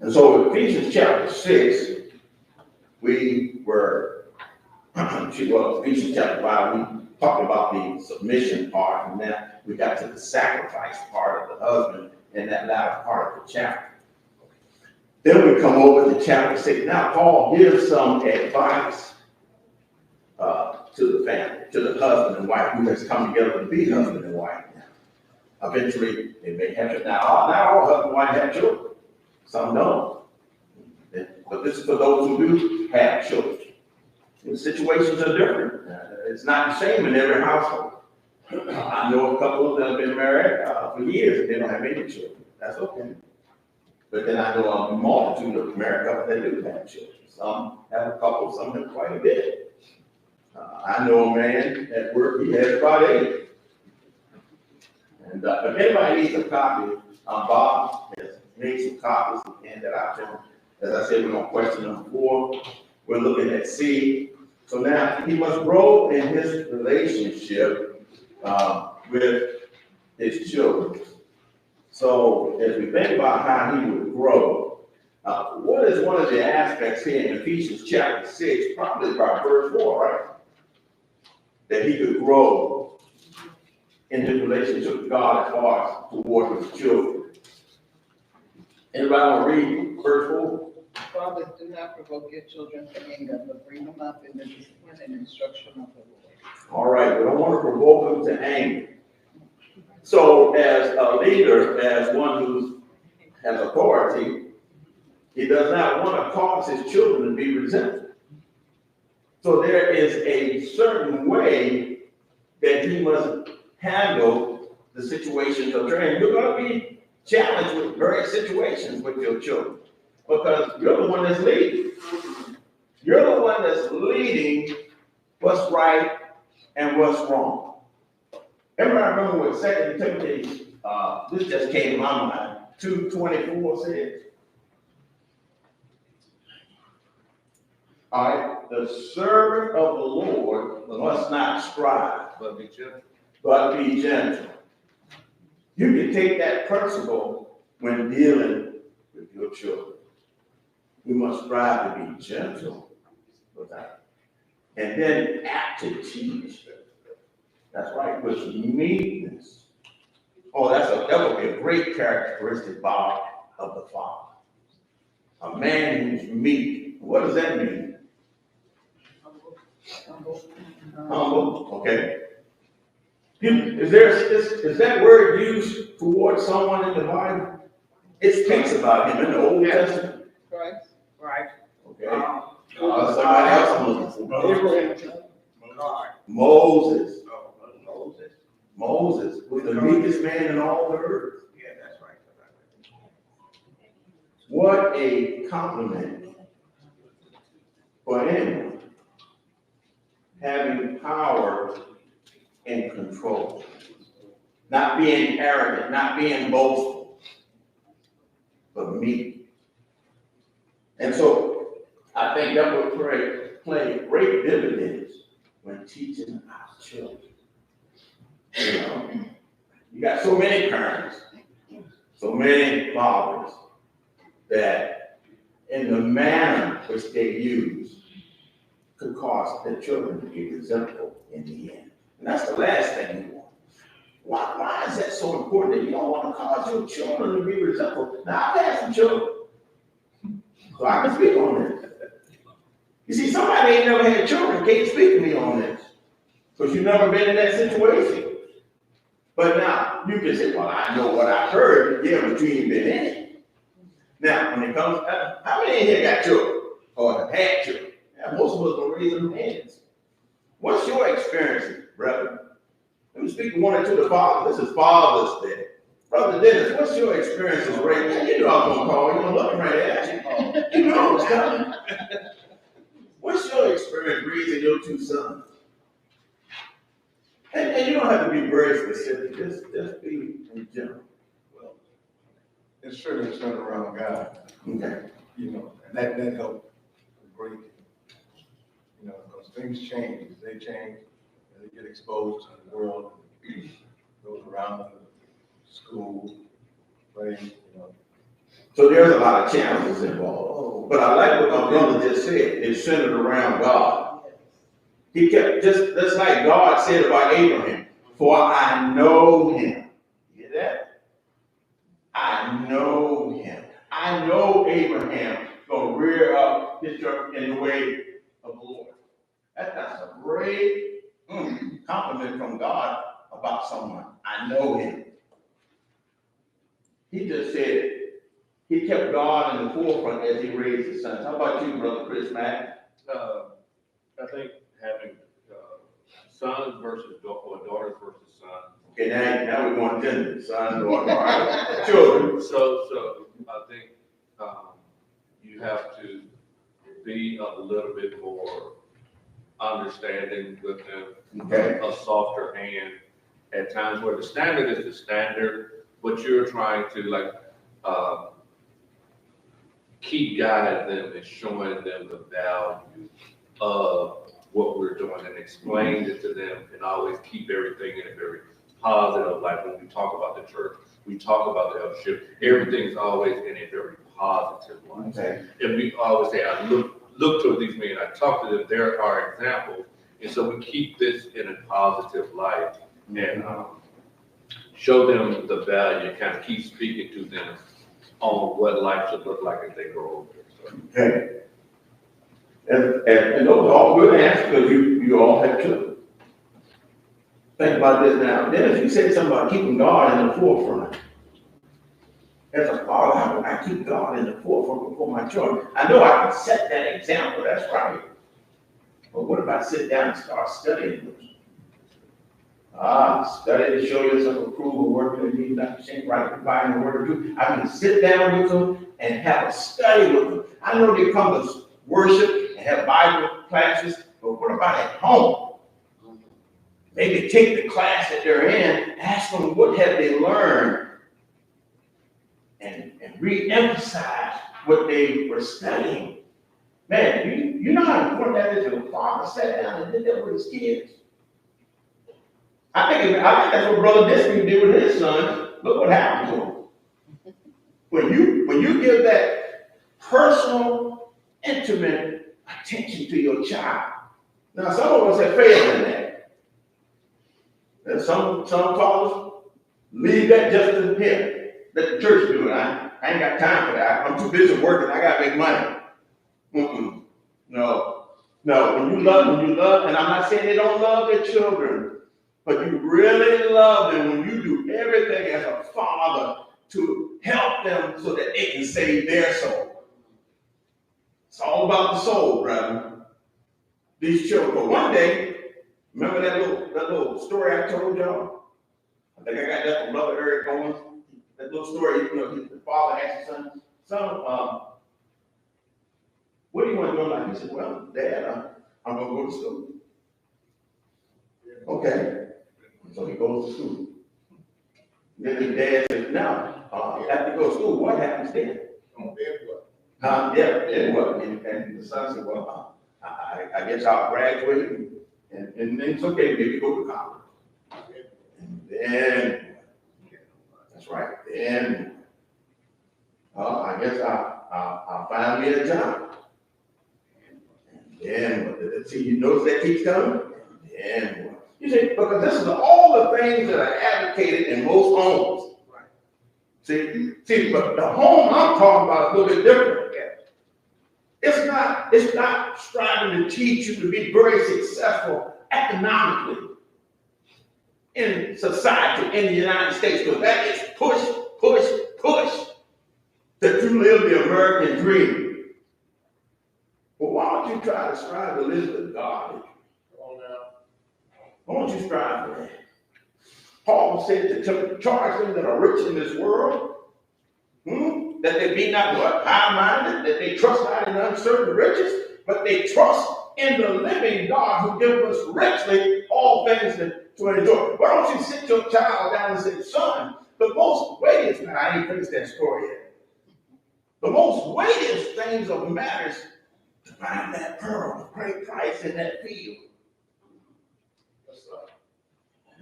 And so Ephesians chapter 6, we were, Ephesians chapter 5, we talked about the submission part, and then we got to the sacrifice part of the husband in that latter part of the chapter. Then we come over to chapter 6. Now Paul gives some advice to the family, to the husband and wife who has come together to be husband and wife. Eventually, they may have it. Now all husband and wife have children. Some don't. But this is for those who do have children. The situations are different. It's not the same in every household. I know a couple that have been married for years and they don't have any children. That's okay. But then I know a multitude of married couples that do have children. Some have a couple, some have quite a bit. I know a man at work, he has about 8. And if anybody needs a copy, Bob has made some copies and handed out to him. As I said, we're on question number 4. We're looking at C. So now he must grow in his relationship with his children. So as we think about how he would grow, what is one of the aspects here in Ephesians chapter 6, probably by verse 4, right? That he could grow in his relationship with God as far as toward his children. Anybody want to read verse 4? Fathers, do not provoke your children to anger, but bring them up in the discipline and instruction of the Lord. All right, we don't want to provoke them to anger. So as a leader, as one who has authority, he does not want to cause his children to be resentful. So there is a certain way that he must handle the situations of training. You're going to be challenged with various situations with your children because you're the one that's leading. You're the one that's leading what's right and what's wrong. Everybody remember what 2 Timothy, this just came to my mind, 2:24 says? All right, the servant of the Lord must not strive, But be gentle. but be gentle. You can take that principle when dealing with your children. We must strive to be gentle with them. And then act to teach them. That's right, with meekness. Oh, that would be a great characteristic, Bob, of the father. A man who's meek. What does that mean? Humble. Okay. Is that word used towards someone in the Bible? It speaks about him in the Old Testament. Christ. Right. Okay. Somebody else I'm looking for. Abraham. Moses. Moses. Moses was the meekest man in all the earth. Yeah, that's right. What a compliment for anyone having power and control. Not being arrogant, not being boastful, but meek. And so I think that would play great dividends when teaching our children. You know, you got so many parents, so many fathers that in the manner which they use could cause their children to be resentful in the end. And that's the last thing you want. Why is that so important that you don't want to cause your children to be resentful? Now, I've had some children, so I can speak on this. You see, somebody ain't never had children can't speak to me on this because you've never been in that situation. But now, you can say, well, I know what I heard. Yeah, but you ain't been in it. Now, when it comes, how many in here got children or have had children? Yeah, most of us don't raise them hands. What's your experience, brother? Let me speak to one or two of the fathers. This is Father's Day. Brother Dennis, what's your experience as raising? Yeah, you know I was going to call you. I'm looking right at you. You know I was coming. What's your experience raising your 2 sons? And you don't have to be very specific. Just be in general. Well, it's certainly a turnaround guy. Okay. You know, and that helped great. You know, because things change. They change. They get exposed to the world, those around them, school, play, you know. So there's a lot of challenges involved. But I like what my brother just said. It's centered around God. He kept, just like God said about Abraham, for I know him. You hear that? I know him. I know Abraham gonna rear up his children in the way of the Lord. That's a great compliment from God about someone. I know him. He just said he kept God in the forefront as he raised his sons. How about you, Brother Chris Mack? I think having sons versus or daughters versus sons. Okay, now we're going gender, son, daughter, all right, children. So I think you have to be a little bit more understanding with them, Okay. a softer hand at times where the standard is the standard, but you're trying to keep guiding them and showing them the value of what we're doing and explain it to them, and always keep everything in a very positive. Like when we talk about the church, we talk about the eldership, everything's always in a very positive light. Okay. And we always say, I look toward these men, I talk to them, there are examples. And so we keep this in a positive light and show them the value, kind of keep speaking to them on what life should look like as they grow older. So. Okay. And those are all good answers because you all have children. Think about this now. Then if you said something about keeping God in the forefront, as a father, how do I keep God in the forefront before my children? I know I can set that example, that's right. But what if I sit down and start studying those? Study to show yourself approval, working with me, not to shame, right, providing the word of truth. I can sit down with them and have a study with them. I know they come to worship and have Bible classes, but what about at home? Maybe take the class that they're in, ask them what have they learned, and re-emphasize what they were studying. Man, you know how important that is if a father sat down and did that with his kids. I think that's what Brother Disney did with his son. Look what happened to him. When you give that personal, intimate attention to your child. Now, some of us have failed in that. And some fathers leave that just to him. Let the church do it. I ain't got time for that. I'm too busy working. I gotta make money. No. When you love, and I'm not saying they don't love their children, but you really love them when you do everything as a father to help them so that they can save their soul. It's all about the soul, brother. These children, but one day, remember that little story I told y'all? I think I got that from Brother Eric Owens. That little story, the father asked his son, what do you want to do in life? He said, well, Dad, I'm going to go to school. Okay. So he goes to school. Then his dad says, now, after you go to school, what happens then? Then what? And the son said, well, I guess I'll graduate, and then it's okay, maybe go to college. And then, that's right, then, I guess I'll find me a job. And then, see, you notice that keeps coming? And then what? You see, because this is all the things that are advocated in most homes. Right. See, but the home I'm talking about is a little bit different. It's not striving to teach you to be very successful economically in society in the United States, because that is push that you live the American dream. Well, why don't you try to strive to live with God? Why don't you strive for that? Paul said to charge them that are rich in this world, that they be not what? High-minded, that they trust not in uncertain riches, but they trust in the living God who gives us richly all things to enjoy. Why don't you sit your child down and say, son, the most weightiest, now I ain't finished that story yet. The most weightiest things of matters to find that pearl of great price in that field.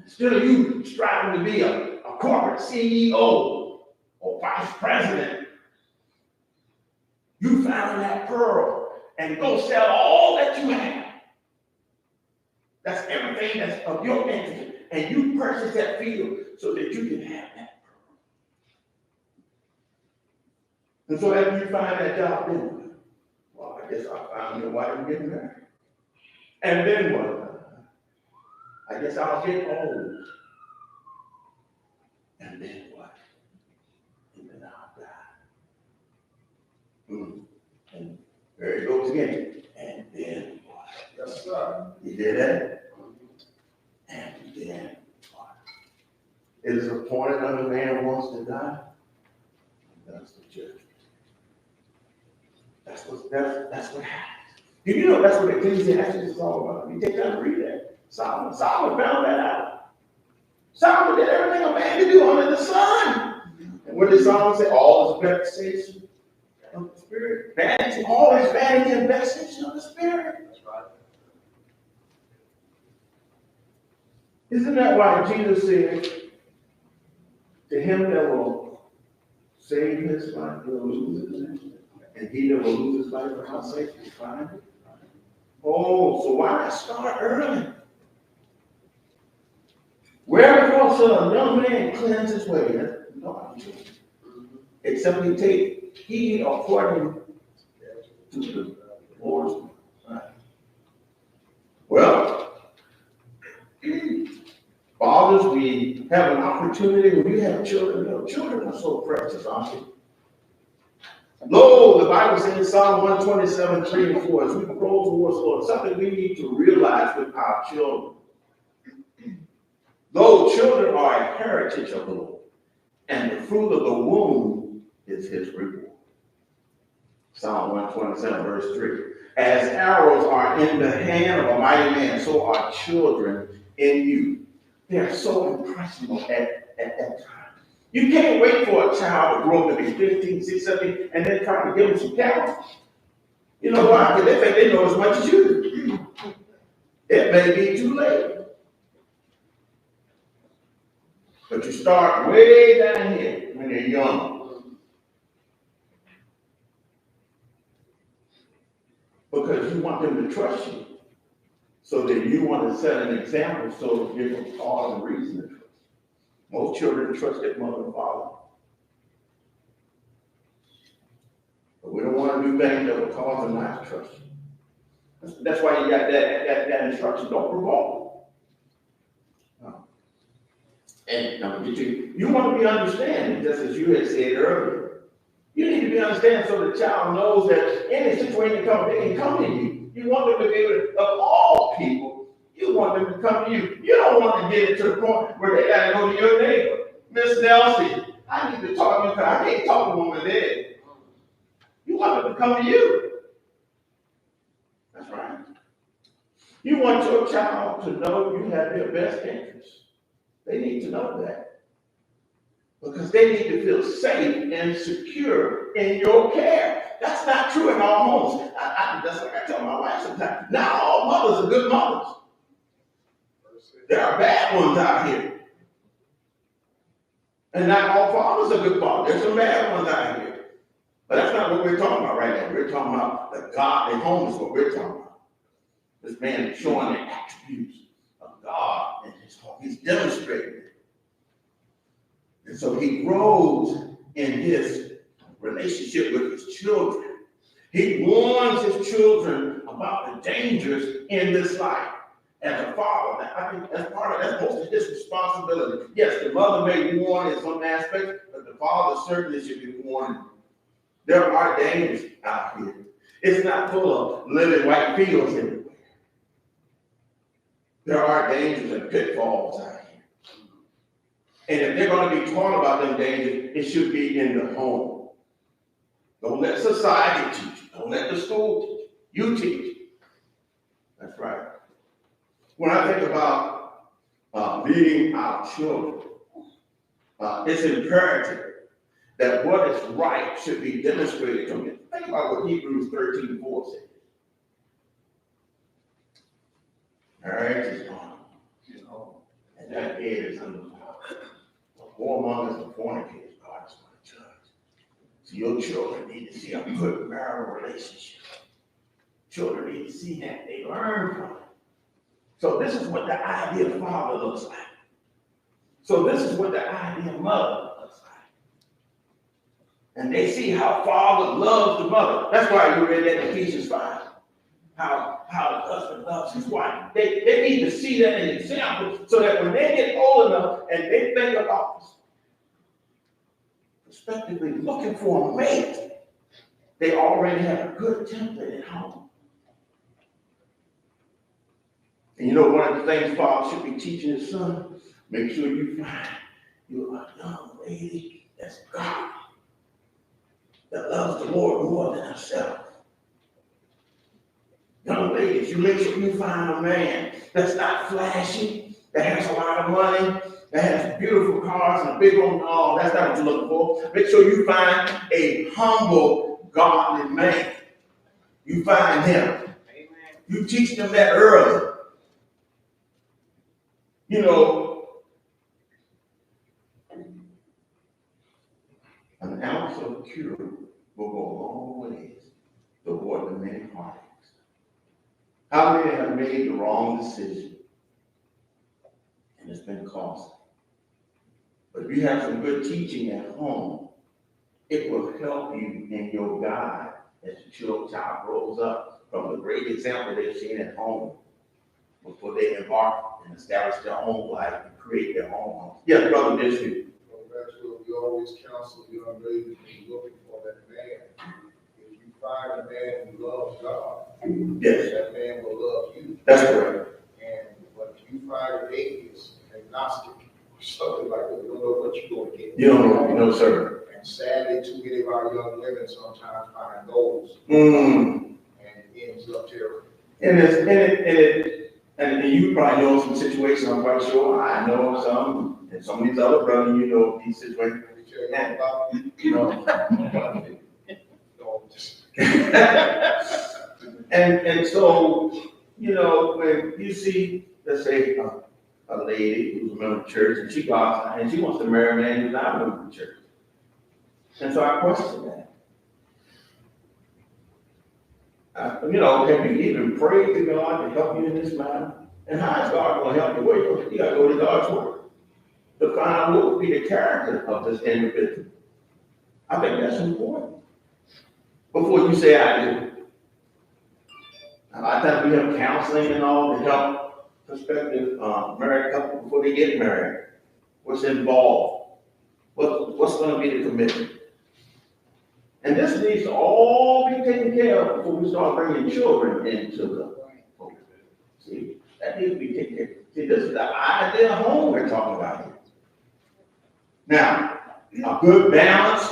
Instead of you striving to be a corporate CEO or vice president, You found that pearl and go sell all that you have. That's everything that's of your interest. And you purchase that field so that you can have that pearl. And so after you find that job, then what? Well, I guess I found your wife and get married. And then what? I guess I'll get old. And then what? And then I'll die. And there it goes again. And then what? Yes, sir. You did that? And then what? It is appointed unto man wants to die. That's the judgment. That's what happens. Do you know that's what Ecclesiastes is all about? You take time to read that. Solomon found that out. Solomon did everything a man could do under the sun. And what did Solomon say? All is vexation of the spirit. Vanity, all is vanity and vexation of the spirit. That's right. Isn't that why Jesus said, to him that will save his life will lose it, and he that will lose his life for our sake will find it? Oh, so why not start early? Wherefore shall a young man cleanse his way? No, except he take heed according to the Lord's will. Right. Well, fathers, we have an opportunity when you have children. You know, children are so precious, aren't they? Lo, the Bible says in Psalm 127, 3 and 4, as we grow towards the Lord, something we need to realize with our children. Though children are a heritage of the Lord, and the fruit of the womb is his reward. Psalm 127, verse 3. As arrows are in the hand of a mighty man, so are children in you. They are so impressionable at that time. You can't wait for a child to grow up to be 15, 16, 17, and then try to give them some talent. You know why? Because they think they know as much as you do. It may be too late. But you start way down here when they're young. Because you want them to trust you. So that you want to set an example so that give them cause and reason to trust. Most children trust their mother and father. But we don't want to do things that will cause them not to trust you. That's why you got that instruction. Don't provoke. And number two, you want to be understanding, just as you had said earlier. You need to be understanding so the child knows that any situation they can come to you. You want them to be able to, of all people, you want them to come to you. You don't want to get it to the point where they got to go to your neighbor. Miss Nelsie, I need to talk to you because I can't talk to woman there. You want them to come to you. That's right. You want your child to know you have their best interest. They need to know that. Because they need to feel safe and secure in your care. That's not true in all homes. That's like I tell my wife sometimes. Not all mothers are good mothers. There are bad ones out here. And not all fathers are good fathers. There's some bad ones out here. But that's not what we're talking about right now. We're talking about the godly home is what we're talking about. This man is showing the attributes of God in his home. He's demonstrating it. And so he grows in his relationship with his children. He warns his children about the dangers in this life. As a father, I think that's most of his responsibility. Yes, the mother may warn in some aspects, but the father certainly should be warning. There are dangers out here. It's not full of living white fields everywhere. There are dangers and pitfalls out here. And if they're going to be taught about them dangers, it should be in the home. Don't let society teach. Don't let the school teach. You teach. That's right. When I think about leading our children, it's imperative that what is right should be demonstrated to them. Think about what Hebrews 13:4 says. Marriage is on, and that head is under the whoremongers and fornicators, God is going to judge. So your children need to see a good marital relationship. Children need to see that. They learn from it. So this is what the ideal father looks like. So this is what the ideal mother looks like. And they see how father loves the mother. That's why you read that in Ephesians 5. How the husband loves his wife. They need to see that in example so that when they get old enough and they think about this, prospectively looking for a mate, they already have a good template at home. And you know, one of the things father should be teaching his son, make sure you find you a young lady that's godly, that loves the Lord more than herself. Young ladies, you make sure you find a man that's not flashy, that has a lot of money, that has beautiful cars and a big old, no, that's not what you're looking for. Make sure you find a humble, godly man. You find him. Amen. You teach them that early. You know, an ounce of cure will go a long ways to avoid the many heartaches. How many have made the wrong decision? And it's been costly. But if you have some good teaching at home, it will help you in your guide as your child grows up from the great example they've seen at home before they embark and establish their own life and create their own home. Yeah, Brother Bishop. Maxwell, we always counsel young ladies when you're looking for that man. If you find a man who loves God, yes, that man will love you. That's correct. But if you find an atheist, agnostic, or something like that, you don't know what you're going to get. You don't know, no, sir. And sadly, too many of our young women sometimes find those, Mm. and it ends up terrible. And you probably know some situations, I'm quite sure. I know some, and some of these other brothers, you know, these situations. And so, you know, when you see, let's say, a lady who's a member of the church, and she goes out and she wants to marry a man who's not a member of the church. And so I question that. You know, have you even prayed to God to help you in this matter? And how is God going to help you? Well, you got to go to God's word to find out what would be the character of this individual. I think that's important. Before you say I do. A lot of times we have counseling and all to help prospective married couples before they get married. What's involved? What's going to be the commitment? And this needs to all be taken care of before we start bringing children into the home. See, that needs to be taken care of. See, this is the ideal home we're talking about here. Now, a good balance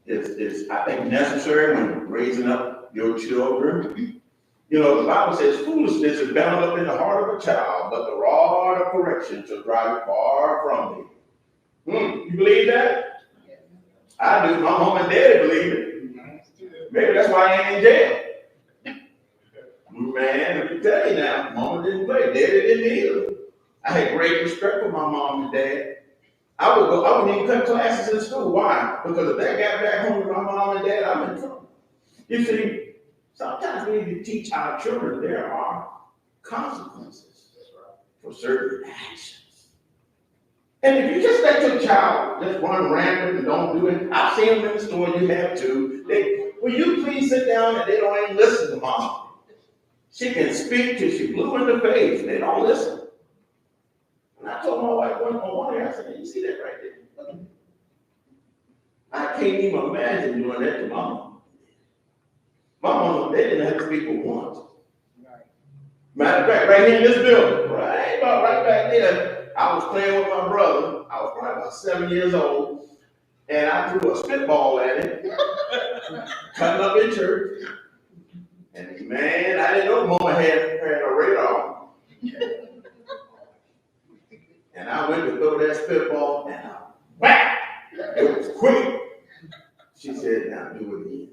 is I think, necessary when raising up your children. You know, the Bible says foolishness is bound up in the heart of a child, but the rod of correction shall drive it far from thee. You believe that? I do. My mom and daddy believe it. Maybe that's why I ain't in jail. Man, let me tell you now, mama didn't play, daddy didn't either. I had great respect for my mom and dad. I wouldn't even cut classes in school. Why? Because if they got back home with my mom and dad, I'm in trouble. You see, sometimes we need to teach our children there are consequences for certain actions. And if you just let your child just run random and don't do it, I've seen them in the store, you have too. Will you please sit down, and they don't even listen to mom. She can speak till she blue in the face, and they don't listen. And I told my wife one day, I said, you see that right there? I can't even imagine doing that to my mom. My mom, they didn't have to speak for once. Matter of fact, right here in this building, right back there, I was playing with my brother. I was probably about 7 years old, and I threw a spitball at him, cutting up in church. And man, I didn't know Mama had a radar. And I went to throw that spitball, and whack! It was quick. She said, "Now do it again."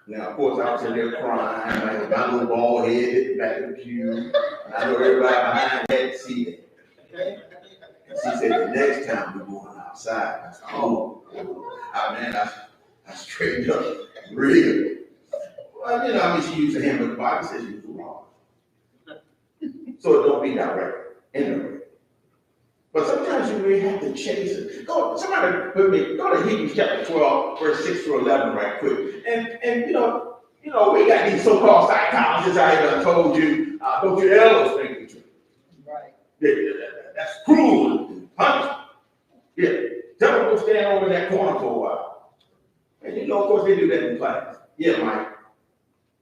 Now, of course, I was in there crying. Like my little bald head hit the back of the pew. And I know everybody behind had to see it. And she said, "The next time we're going out." outside. I said, oh, man, I straightened up real. Well, you know, I mean, she used to handle the Bible, says she was wrong. So it don't be direct, indirect. But sometimes you really have to chase it. Somebody put me, go to Hebrews chapter 12, verse 6 through 11 right quick. And you know, we got these so-called psychologists out here that told you, don't you ever speak the truth. Right. That's cruel and punishment. Yeah. Tell them to stand over in that corner for a while. And you know, of course, they do that in class. Yeah, Mike.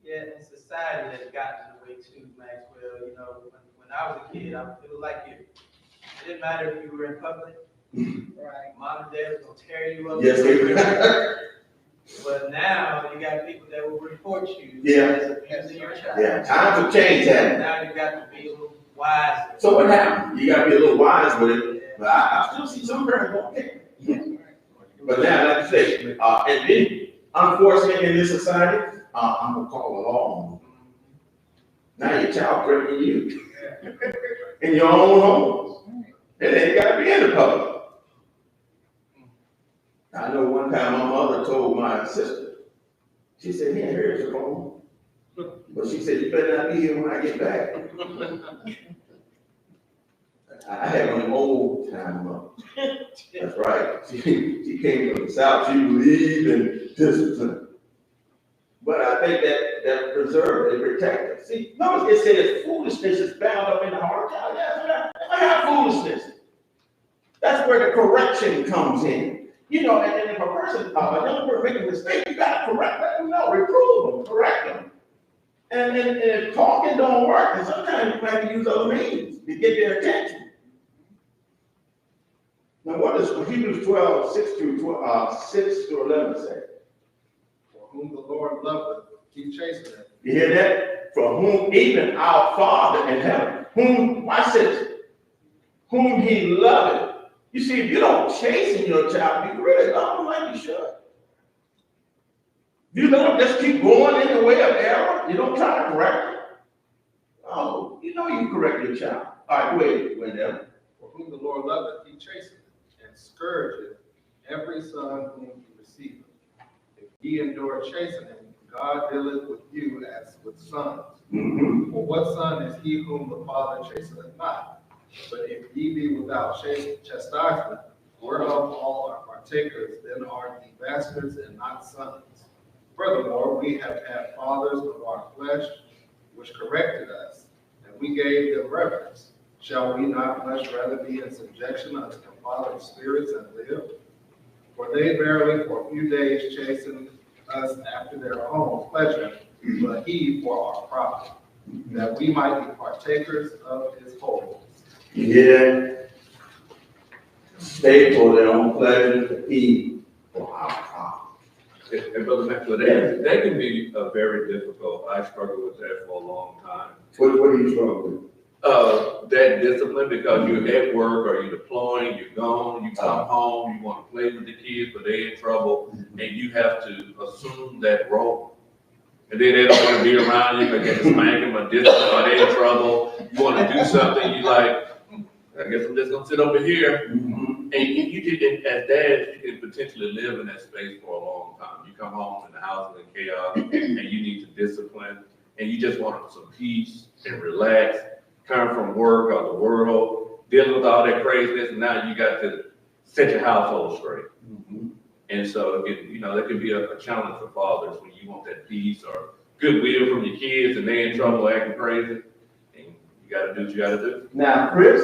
Yeah, and society has gotten in the way too, Maxwell. You know, when I was a kid, it was like you. It didn't matter if you were in public. Right. Mom and dad was gonna tear you up. Yes, they were. But now you got people that will report you Yeah. as abusing your child. Yeah, times have changed, haven't they? Now you got to be a little wiser. So what happened? You gotta be a little wise with it. But I still see some parents don't care. But now, like I say, and then, unfortunately, in this society, I'm gonna call the law on them. Now your child threatening you in your own home. It ain't gotta be in the public. I know one time my mother told my sister, she said, "Here, here's your phone." But she said, "You better not be here when I get back." I had one old time mother. That's right. She came from the South. She believed in discipline. But I think that preserved and protected. See, notice it says foolishness is bound up in the heart. Yeah, I have foolishness. That's where the correction comes in. You know, and if a person, a young person make a mistake, you gotta correct them. No, reprove them, correct them. And if talking don't work, and sometimes you have to use other means to get their attention. Now, what does Hebrews 12, 6 through 11 say? For whom the Lord loveth, he chasteneth. You hear that? For whom even our Father in heaven, whom, watch this, whom he loveth. You see, if you don't chasten your child, you really love them like you should. You don't just keep going in the way of error. You don't try to correct it. Oh, you know you correct your child. All right, wait, Wendell. For whom the Lord loveth, he chasteneth, and scourgeth every son whom he receiveth. If ye endure chastening, God dealeth with you as with sons. Mm-hmm. For what son is he whom the Father chasteneth not? But if ye be without chastisement, whereof all are partakers, then are ye bastards and not sons. Furthermore, we have had fathers of our flesh, which corrected us, and we gave them reverence. Shall we not much rather be in subjection unto the Father of spirits and live? For they verily for a few days chastened us after their own pleasure, but he for our profit, that we might be partakers of his holiness. Yeah. Stay for their own pleasure, to eat for our profit. And Brother Maxwell, that can be very difficult. I struggled with that for a long time. What do you struggle with? That discipline, because you're at work or you're deploying, you're gone, you come home, you want to play with the kids, but they're in trouble, and you have to assume that role. And then they don't want to be around you, because you spank them or discipline, or they're in trouble. You want to do something, you like, I guess I'm just gonna sit over here. Mm-hmm. And you did, as dads, you can potentially live in that space for a long time. You come home and the house is in chaos, and you need to discipline, and you just want some peace and relax, come from work or the world, dealing with all that craziness, and now you got to set your household straight. Mm-hmm. And so, that can be a challenge for fathers when you want that peace or goodwill from your kids, and they're in trouble acting crazy, and you got to do what you got to do. Now, Chris,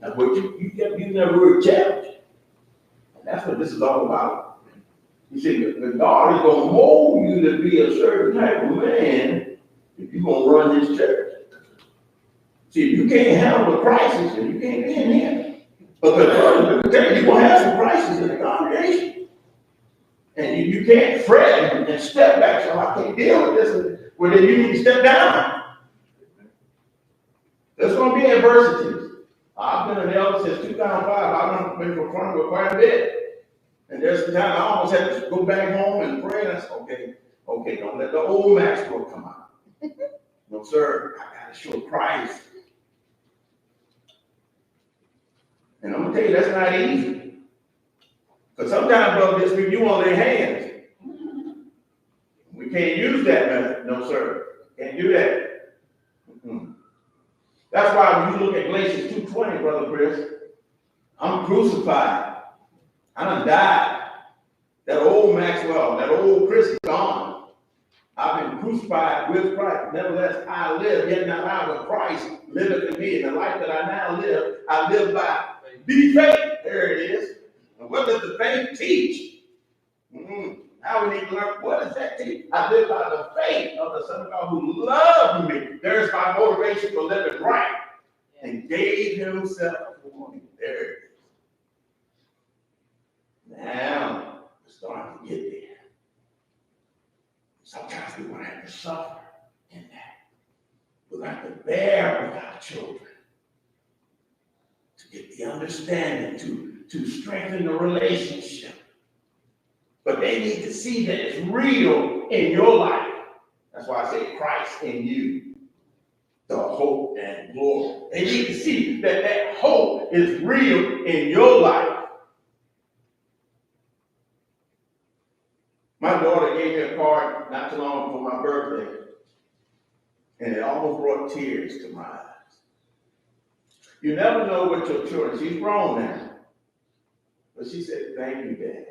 now what you kept using that word challenge. And that's what this is all about. You see, the God is going to mold you to be a certain type of man if you're going to run this church. See, if you can't handle the crisis, then you can't be in here. But the Lord will tell you, you're going to have some crisis in the congregation. And you can't fret and step back. So I can't deal with this. Well, then you need to step down. There's going to be adversities. I've been an elder since 2005. I've been confronted with quite a bit. And there's some time I almost had to go back home and pray. And I said, okay, don't let the old Maxwell come out. No, sir, I got to show Christ. And I'm going to tell you, that's not easy. Because sometimes, brother, just when you on their hands. We can't use that method. No, sir. Can't do that. Mm-mm. That's why when you look at Galatians 2:20, brother Chris, I'm crucified. I done died. That old Maxwell, that old Chris is gone. I've been crucified with Christ. Nevertheless, I live, yet not I, but Christ liveth in me. And the life that I now live, I live by the faith. There it is. And what does the faith teach? Now we need to learn, what does that teach? I live by the faith of the Son of God who loved me. There's my motivation for living right. And gave himself for me. There it is. Now, we're starting to get there. Sometimes we want to have to suffer in that. We have to bear with our children to get the understanding, to strengthen the relationship. But they need to see that it's real in your life. That's why I say Christ in you, the hope and glory. They need to see that that hope is real in your life. My daughter gave me a card not too long before my birthday, and it almost brought tears to my eyes. You never know what your children, she's grown now, but she said, thank you, Dad,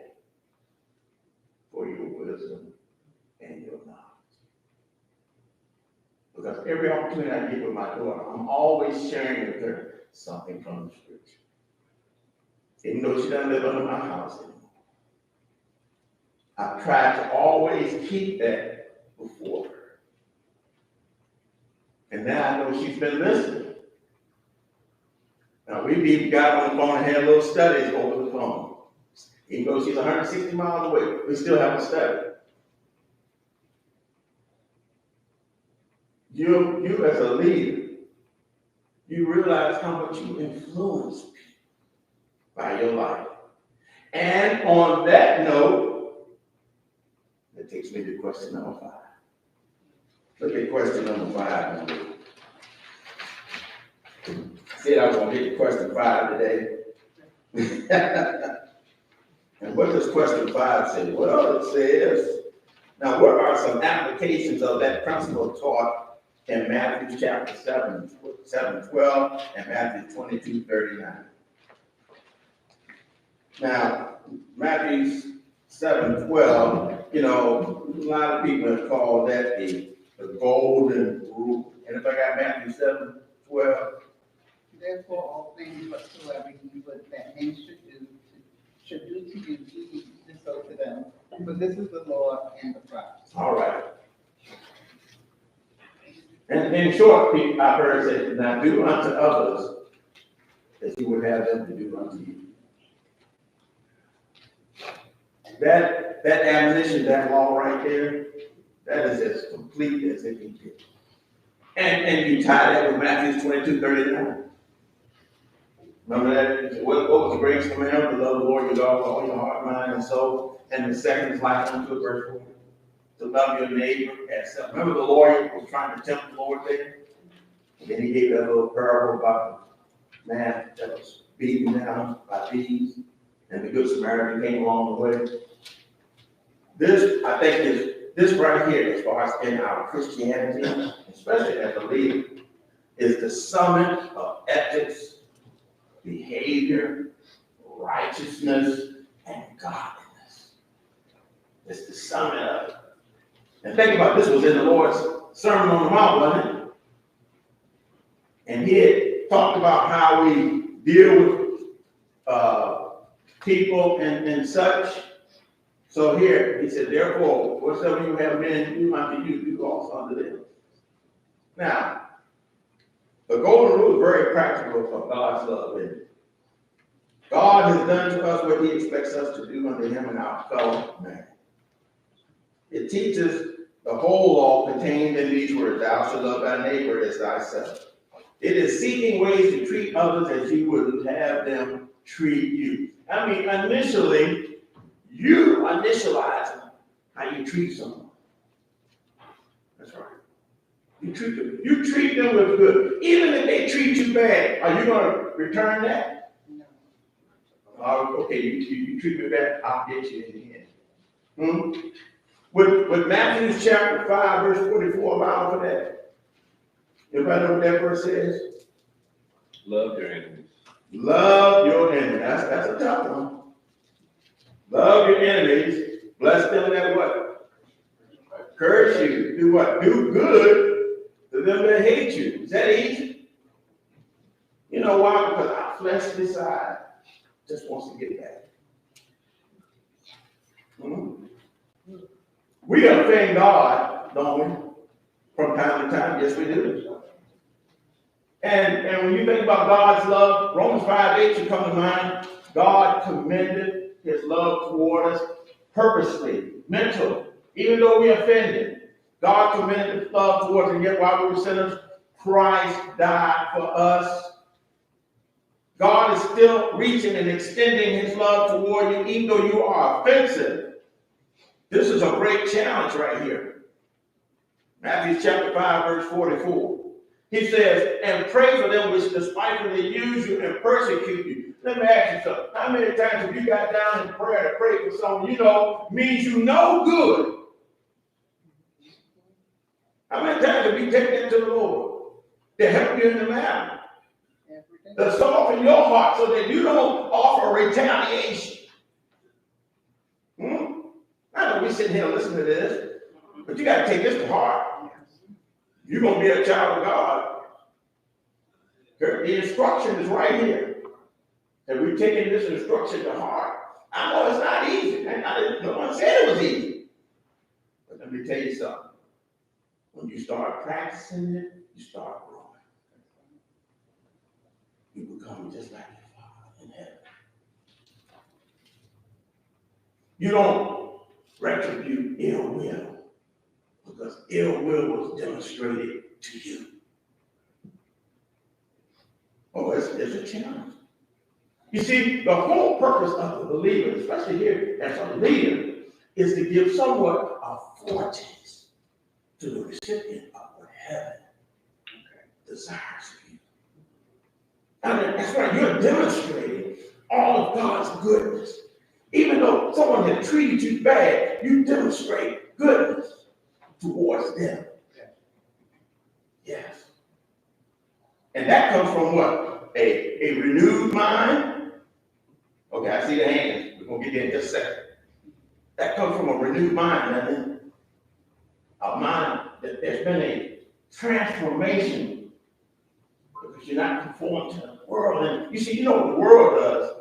for your wisdom and your knowledge. Because every opportunity I get with my daughter, I'm always sharing with her something from the scripture. Even though she doesn't live under my house anymore. I try to always keep that before her. And now I know she's been listening. Now we've even got on the phone and had little studies over the phone. Even though she's 160 miles away, we still have a study. You as a leader, you realize how much you influence people by your life. And on that note, that takes me to question number 5. Look at question number 5. I said I was going to get to question 5 today. And what does question 5 say? Well, it says, now what are some applications of that principle taught in Matthew chapter 7:12 and Matthew 22:39? Now, Matthew 7:12, you know, a lot of people have called that the golden rule. Anybody got Matthew 7:12? Therefore, all things whatsoever ye would that men should do to you, do ye even so to them. For this is the law and the prophets. All right. And in short, I've heard it say, now do unto others as you would have them to do unto you. That admonition, that law right there, that is as complete as it can get. And you tie that with Matthew 22:39. Remember that? What was the greatest commandment? To love the Lord your God with all your heart, mind, and soul. And the second is like unto it, verse 4. To love your neighbor as self. Remember the lawyer was trying to tempt the Lord there? And then he gave that little parable about the man that was beaten down by thieves, and the good Samaritan came along the way. This, I think, is this right here, as far as in our Christianity, especially as a leader, is the summit of ethics, behavior, righteousness, and godliness. It's the summit of it. And think about this, was in the Lord's Sermon on the Mount, wasn't it? And he had talked about how we deal with people and such. So here, he said, therefore, whatsoever you have men do unto you, do also unto them. Now, the golden rule is very practical for God's love, isn't it? God has done to us what he expects us to do unto him and our fellow man. It teaches the whole law contained in these words, thou shalt love thy neighbor as thyself. It is seeking ways to treat others as you would have them treat you. I mean, initially, you initialize how you treat someone. That's right. You treat them. You treat them with good. Even if they treat you bad, are you going to return that? No. Okay, you treat me bad, I'll get you in the end. With Matthew chapter 5, verse 44, allow for that. Everybody know what that verse says? Love your enemies. Love your enemies. That's a tough one. Love your enemies. Bless them that what? Curse you. Do what? Do good to them that hate you. Is that easy? You know why? Because our fleshly side just wants to get back. We offend God, don't we? From time to time, yes we do. And when you think about God's love, Romans 5:8 should come to mind. God commended his love toward us purposely, mental. Even though we offended, God commended his love towards us, and yet while we were sinners, Christ died for us. God is still reaching and extending his love toward you, even though you are offensive. This is a great challenge right here. Matthew chapter 5, verse 44. He says, and pray for them which despitefully use you and persecute you. Let me ask you something. How many times have you got down in prayer to pray for someone you know means you know good? How many times have you taken it to the Lord to help you in the matter? To soften your heart so that you don't offer retaliation. I know we sit here and listen to this, but you got to take this to heart. You're going to be a child of God. The instruction is right here. And we're taking this instruction to heart. I know it's not easy. No one said it was easy. But let me tell you something. When you start practicing it, you start growing. You become just like your Father in heaven. You don't retribute ill will, because ill will was demonstrated to you. Oh, it's a challenge. You see, the whole purpose of the believer, especially here as a leader, is to give somewhat a foretaste to the recipient of what heaven desires of you. I mean, that's right, you're demonstrating all of God's goodness. Even though someone has treated you bad, you demonstrate goodness towards them. Yes. And that comes from what? A renewed mind. Okay, I see the hands. We're going to get there in just a second. That comes from a renewed mind. I mean, a mind that there's been a transformation because you're not conformed to the world. And you see, you know what the world does.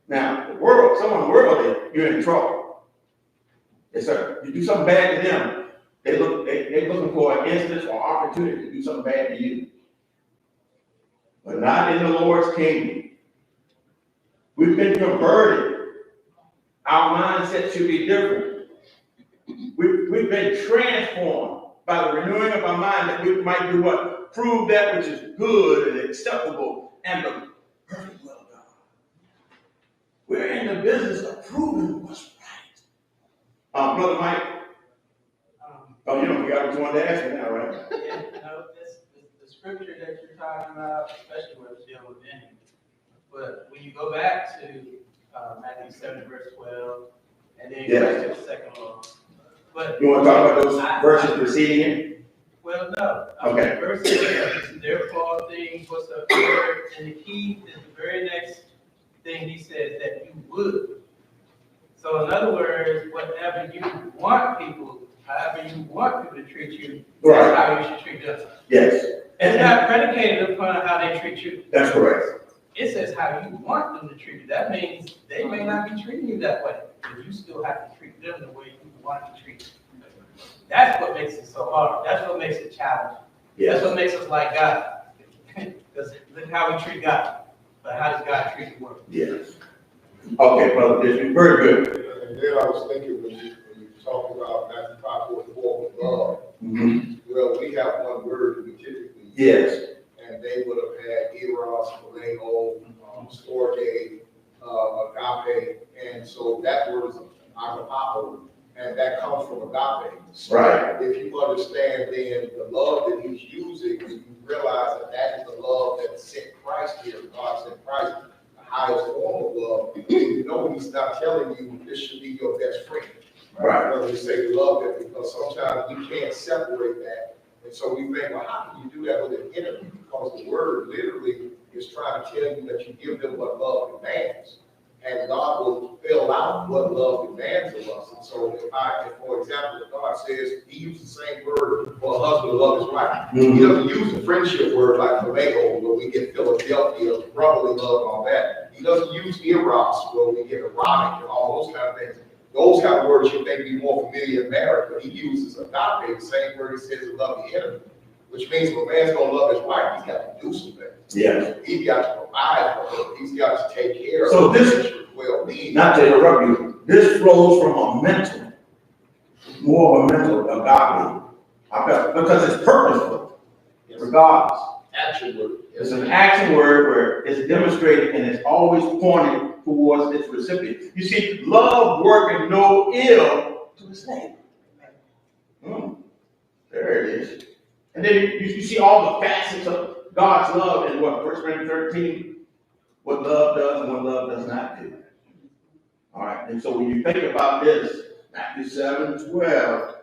Now, the world, someone worldly, you're in trouble. Yes, sir. You do something bad to them, they're looking for an instance or opportunity to do something bad to you. But not in the Lord's kingdom. We've been converted. Our mindset should be different. We've been transformed by the renewing of our mind that we might do what? Prove that which is good and acceptable and the perfect will of God. We're in the business of proving what's right. Brother Mike. Oh, you don't forgot what you wanted to ask me now, right? Yeah, no, the scripture that you're talking about, especially where it's dealing with enemies. But when you go back to Matthew 7, verse 12, and then you go to the second law. But you want to talk about those verses preceding it? Well, no. Okay. Verse 6, therefore all things what's up here, and the key is the very next thing he says that you would. So in other words, whatever you want people, however you want people to treat you, that's how you should treat them. Yes. It's not predicated upon how they treat you. That's correct. It says how you want them to treat you. That means they may not be treating you that way, but you still have to treat them the way you want to treat them. That's what makes it so hard. That's what makes it challenging. Yes. That's what makes us like God. Because look how we treat God. But how does God treat the world? Yes. Okay, Brother Bishop, very good. And then I was thinking when you talk about Matthew 5:44 with God, well, we have one word that we typically use. Yes. And they would have had eros, phileo, storge, agape, and so that word is agape, and that comes from agape. So right. If you understand then the love that he's using, and you realize that that is the love that sent Christ here, God sent Christ. highest form of love, you know he's not telling you this should be your best friend. Right. When we say love them, because sometimes you can't separate that. And so we think, well, how can you do that with an enemy? Because the word literally is trying to tell you that you give them what love demands. And God will fill out what love demands of us. And so for example, if God says, he uses the same word for a husband to love his wife. He doesn't use the friendship word like phileo, where we get Philadelphia, brotherly love and all that. He doesn't use eros, where we get erotic and all those kind of things. Those kind of words you may be more familiar in marriage, but he uses agape, the same word he says to love the enemy, which means if a man's gonna love his wife, he's got to do some things. Yeah. He's got to provide for her. He's got to take care of So her this, well-being. not to interrupt you, this flows from a mental, more of a mental agape. Because it's purposeful, regardless. Action word. It's an action word where it's demonstrated and it's always pointed towards its recipient. You see, love working no ill to his neighbor. There it is. And then you see all the facets of God's love in what, 1 Corinthians 13, what love does and what love does not do. All right, and so when you think about this, Matthew 7:12,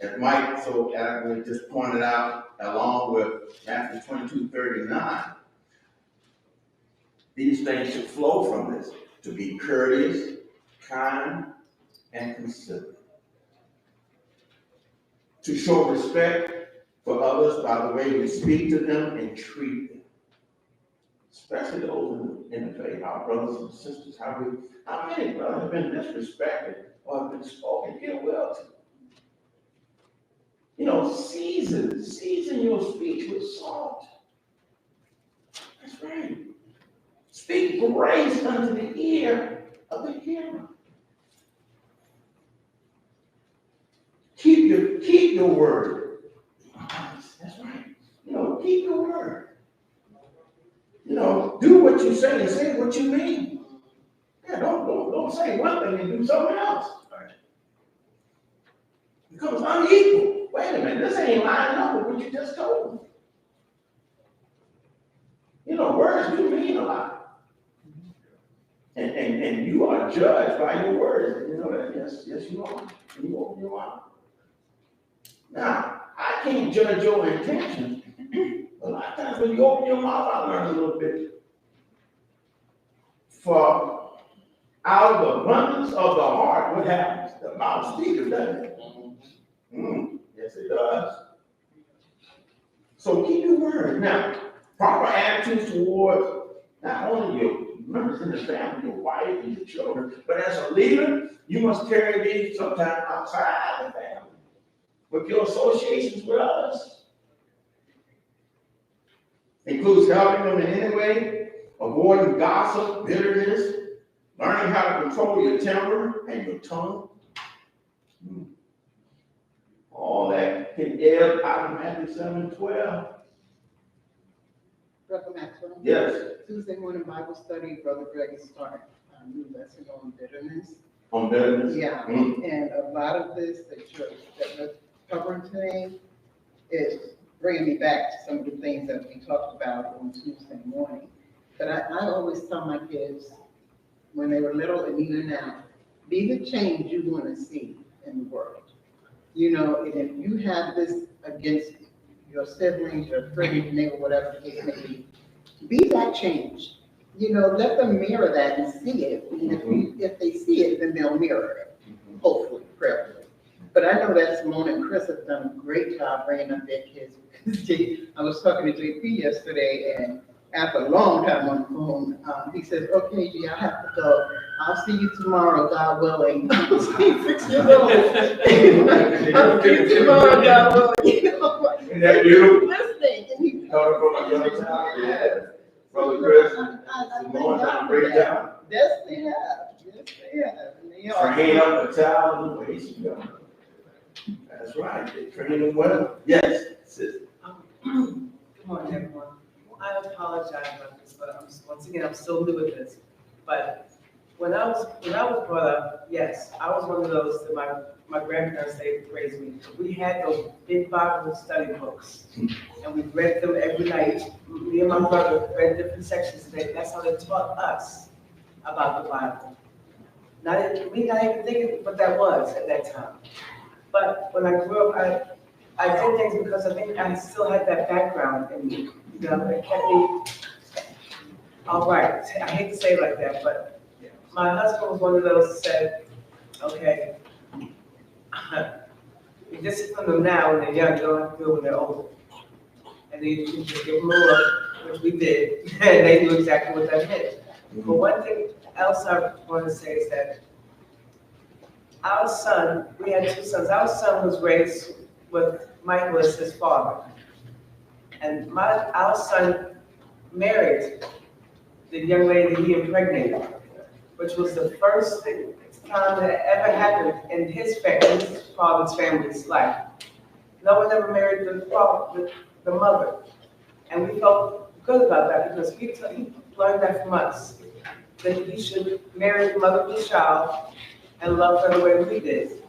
as Mike so adequately just pointed out, along with Matthew 22:39, these things should flow from this, to be courteous, kind, and considerate. To show respect for others by the way we speak to them and treat them. Especially those in the faith, our brothers and sisters. How many brothers have been disrespected or have been spoken ill will to? You know, season your speech with salt. That's right. Speak grace unto the ear of the hearer. Keep your word. That's right. You know, keep your word. You know, do what you say and say what you mean. Yeah, don't say one thing and do something else. It becomes unequal. Wait a minute, this ain't lining up with what you just told me. You know, words do mean a lot. And you are judged by your words. You know that? Yes, you are. You open your mouth. Now, I can't judge your intentions. A lot of times when you open your mouth, I learn a little bit. For out of the abundance of the heart, what happens? The mouth speaks, doesn't it? Yes, it does. So keep your word. Now, proper attitudes towards not only your members in the family, your wife and your children, but as a leader, you must carry these sometimes outside the family. With your associations with others. Includes helping them in any way, avoiding gossip, bitterness, learning how to control your temper and your tongue. All that can ebb out of Matthew 7:12. Brother Maxwell? Yes. Tuesday morning Bible study, Brother Greg is starting a new lesson on bitterness. On bitterness? Yeah, and a lot of this that we're covering today is bringing me back to some of the things that we talked about on Tuesday morning. But I always tell my kids, when they were little and even now, be the change you want to see in the world. You know, and if you have this against your siblings, your friends, your neighbor, whatever the case may be that change. You know, let them mirror that and see it. And if they see it, then they'll mirror it, hopefully, prayerfully. But I know that Simone and Chris have done a great job bringing up their kids. I was talking to JP yesterday, and after a long time on the phone, he said, "Okay, G, I have to go. I'll see you tomorrow, God willing." He's 6 years old. I'll see you tomorrow, God willing. You know, Isn't that beautiful? listening, and he Coming from a young child. Yeah. Brother Chris, Simone done a great job. Yes, they have. Yes, they have. And they are. Train up a child in the way he should go. That's right. They train them well. Yes, sister. Good morning, everyone. I apologize about this, but once again, I'm still new at this. But when I was brought up, yes, I was one of those that my grandparents, they raised me. We had those big Bible study books, and we read them every night. Me and my brother read different sections of it. That's how they taught us. about the Bible. We not even thinking what that was at that time. But when I grew up, I did things because I think I still had that background in me. You know, it kept me all right. I hate to say it like that, but my husband was one of those that said, okay, you discipline them now when they're young, you don't have to do it when they're older. And then you just give them a look, which we did, and they knew exactly what that meant. But one thing else I want to say is that our son, we had two sons, our son was raised with Michael as his father. And our son married the young lady he impregnated, which was the first time that ever happened in his family, his father's family's life. No one ever married the mother. And we felt good about that because he learned that from us, that he should marry the mother of the child and love her the way we did.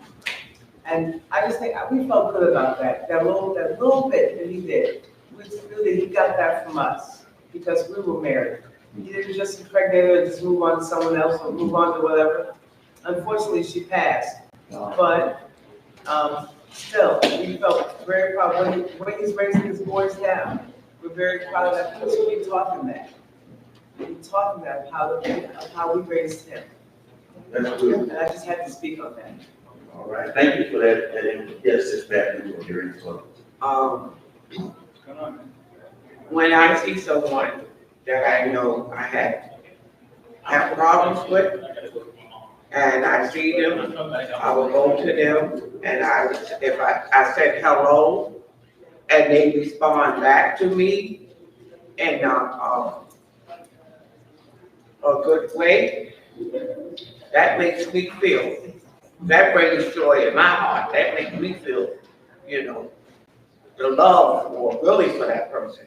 And I just think we felt good about that little bit that he did. We just knew that he got that from us because we were married. He didn't just impregnate her and just move on to someone else or move on to whatever. Unfortunately, she passed. But still, we felt very proud. When he's raising his boys now, we're very proud of that because we taught him that. We taught him that of how we raised him. That's good. And I just had to speak on that. All right, thank you for that. Yes, it's back to hearing so. When I see someone that I know I have problems with, and I see them, I will go to them, and if I said hello, and they respond back to me in a good way, that makes me feel, that brings joy in my heart. That makes me feel, the love really for that person.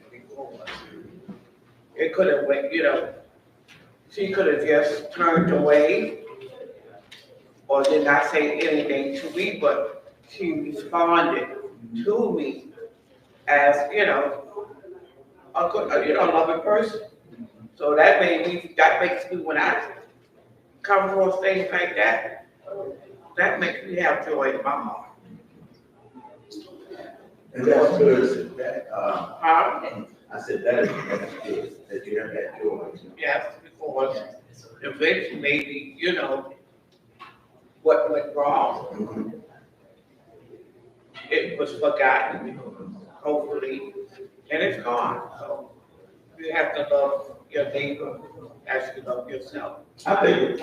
It could have she could have just turned away or did not say anything to me, but she responded to me as, a good, loving person. So that makes me, when I come across things like that, that makes me have joy in my heart. And that's good. I said that's good, that you have that joy. Yes, because eventually maybe, what went wrong, it was forgotten, hopefully, and it's gone. So you have to love your neighbor as you love yourself. I think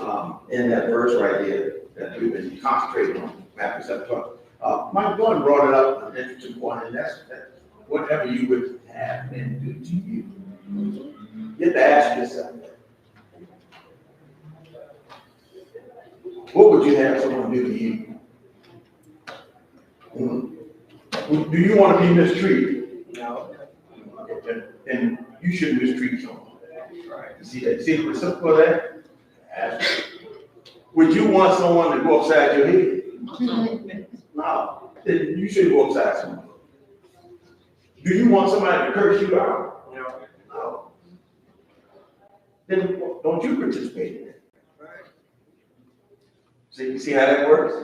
in that verse right there that we've been concentrating on, Matthew 7, my one brought it up an interesting point, and that's whatever you would have men do to you. You have to ask yourself, what would you have someone do to you? Do you want to be mistreated? No. And you shouldn't mistreat someone. Right. You see that? See the reciprocal of that? Ask. Would you want someone to go upside your head? No. Then you shouldn't go upside someone. Do you want somebody to curse you out? No. Then don't you participate in it? Right. See how that works?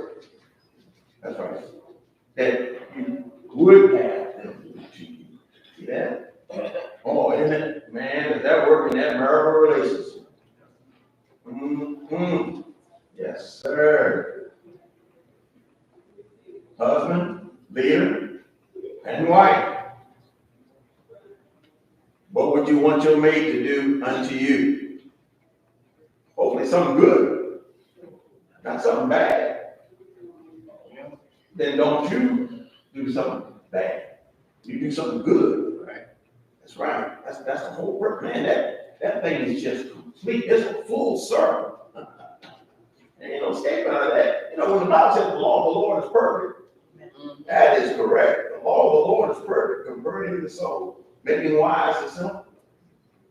That's right. That you would have them do to you. See that? Oh, isn't it? Man, is that working in that marital relationship? Mm-hmm. Yes, sir. Husband, leader, and wife. What would you want your mate to do unto you? Hopefully something good, not something bad. Then don't you do something bad. You do something good. Right. That's right. That's the whole work, man. That thing is just complete. It's a full circle. Ain't no escape out of that. When the Bible says the law of the Lord is perfect, that is correct. The law of the Lord is perfect, converting the soul, making wise the simple.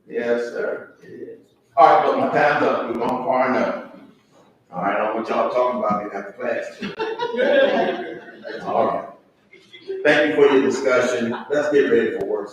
Yes, sir. It is. All right, look, my time's up. We've gone far enough. All right, I don't want y'all talking about me after class. All right. Thank you for your discussion. Let's get ready for work.